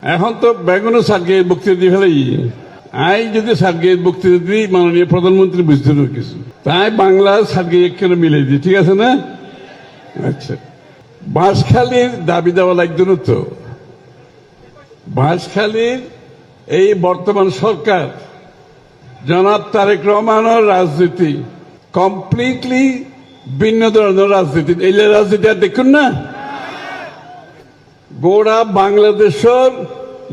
এখন তো বেগুনও সার্গের বক্তৃতা দিয়ে ফেলাই আই যদি সার্গের বক্তৃতা দিই মাননীয় প্রধানমন্ত্রী বুঝতে পারবে কিছু তাই বাংলা সার্গে একখানে মিলাই দিই, ঠিক আছে না? আচ্ছা, বাঁশখালীর দাবি দেওয়া লাগতো না তো। বাঁশখালীর এই বর্তমান সরকার জনাব তারেক রহমানের রাজনীতি কমপ্লিটলি ভিন্ন ধরনের রাজনীতি। এই রাজনীতি আর দেখুন না, গোড়া বাংলাদেশের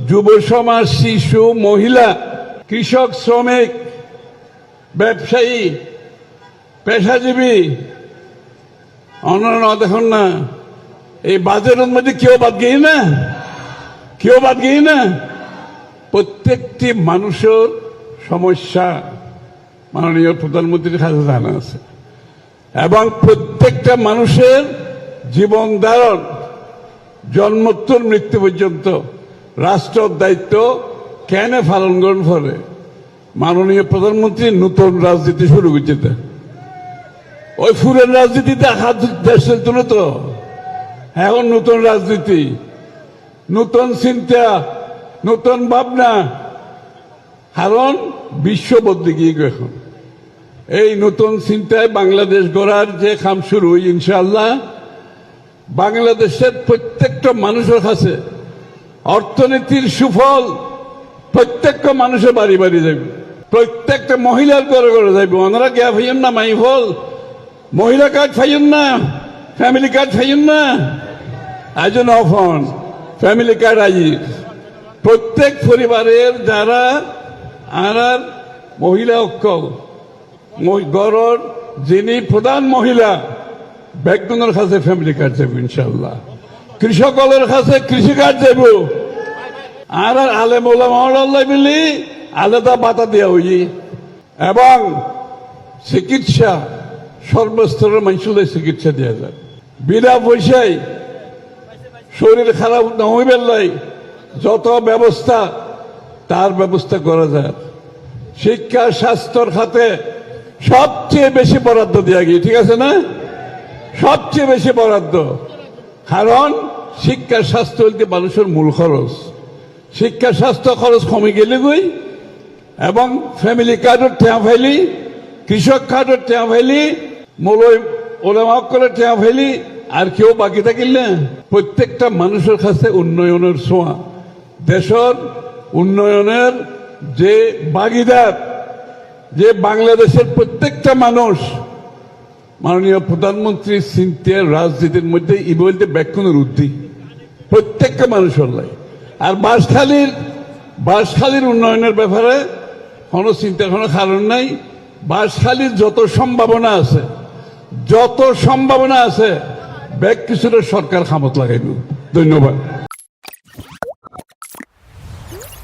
যুব সমাজ, শিশু, মহিলা, কৃষক, শ্রমিক, ব্যবসায়ী, পেশাজীবী অন্যান্য দেখুন না, এই বাজারের মধ্যে কেউ বাদ গিয়ে না, কেউ বাদ গিয়ে না। প্রত্যেকটি মানুষের সমস্যা মাননীয় প্রধানমন্ত্রীর কাছে জানা আছে এবং প্রত্যেকটা মানুষের জীবন ধারণ জন্মোত্তর মৃত্যু পর্যন্ত রাষ্ট্রের দায়িত্ব কেন পালন করেন ফলে মাননীয় প্রধানমন্ত্রী নতুন রাজনীতি শুরু করছে। ওই ফুরের রাজনীতিতে হাত দেশের জন্য তো এখন নতুন রাজনীতি, নতুন চিন্তা, নতুন ভাবনা, কারণ বিশ্ব বদলে গিয়ে এখন এই নতুন চিন্তায় বাংলাদেশ গড়ার যে কাম শুরু, ইনশাআল্লাহ বাংলাদেশের প্রত্যেকটা মানুষের কাছে অর্থনীতির সুফল প্রত্যেকটা মানুষের বাড়ি বাড়ি যাবে, প্রত্যেকটা মহিলার ঘরে ঘরে যাবে। ওনারা কে ফাইন না মাই ফল, মহিলা কার্ড ফাইন না, ফ্যামিলি কার্ড ফাইন না, আয়োজন অফন ফ্যামিলি কার্ড আই প্রত্যেক পরিবারের যারা আর মহিলা অক্ষল গড়র যিনি প্রধান মহিলা ব্যাকগ্রাউন্ডের কাছে ফ্যামিলি কার্ড যাব ইনশাল্লাহ, কৃষকের কাছে কৃষি কার্ড যাব, আর আলেম ওলামা মিলি আলাদা বাতা দেওয়া হই এবং চিকিৎসা সর্বস্তরের মানুষদের চিকিৎসা দেওয়া যায় বিনা পয়সায়। শরীর খারাপ না হইবার লাই যত ব্যবস্থা তার ব্যবস্থা করা যায়। শিক্ষা স্বাস্থ্যর খাতে সবচেয়ে বেশি বরাদ্দ দেওয়া গিয়ে, ঠিক আছে না? সবচেয়ে বেশি বরাদ্দ, কারণ শিক্ষা স্বাস্থ্য হইতে মানুষের মূল খরচ। শিক্ষা স্বাস্থ্য খরচ কমে গেলে গই এবং ফ্যামিলি কার্ডের টেয়া ফাইলি, কৃষক কার্ডের টেয়া ফাইলি, মৌলই ওলামা করে টেয়া ফাইলি, আর কেউ বাকি থাকিল না। প্রত্যেকটা মানুষের কাছে উন্নয়নের ছোঁয়া, দেশের উন্নয়নের যে ভাগিদার, যে বাংলাদেশের প্রত্যেকটা মানুষ মাননীয় প্রধানমন্ত্রীর চিন্তার রাজনীতির মধ্যে ই বলতে ব্যাখ্যানের উদ্ধি প্রত্যেকটা মানুষের লাই। আর বাঁশখালীর উন্নয়নের ব্যাপারে কোনো চিন্তার কোনো কারণ নাই। বাঁশখালীর যত সম্ভাবনা আছে ব্যাগ কিছুটা সরকার খামত লাগাইব। ধন্যবাদ।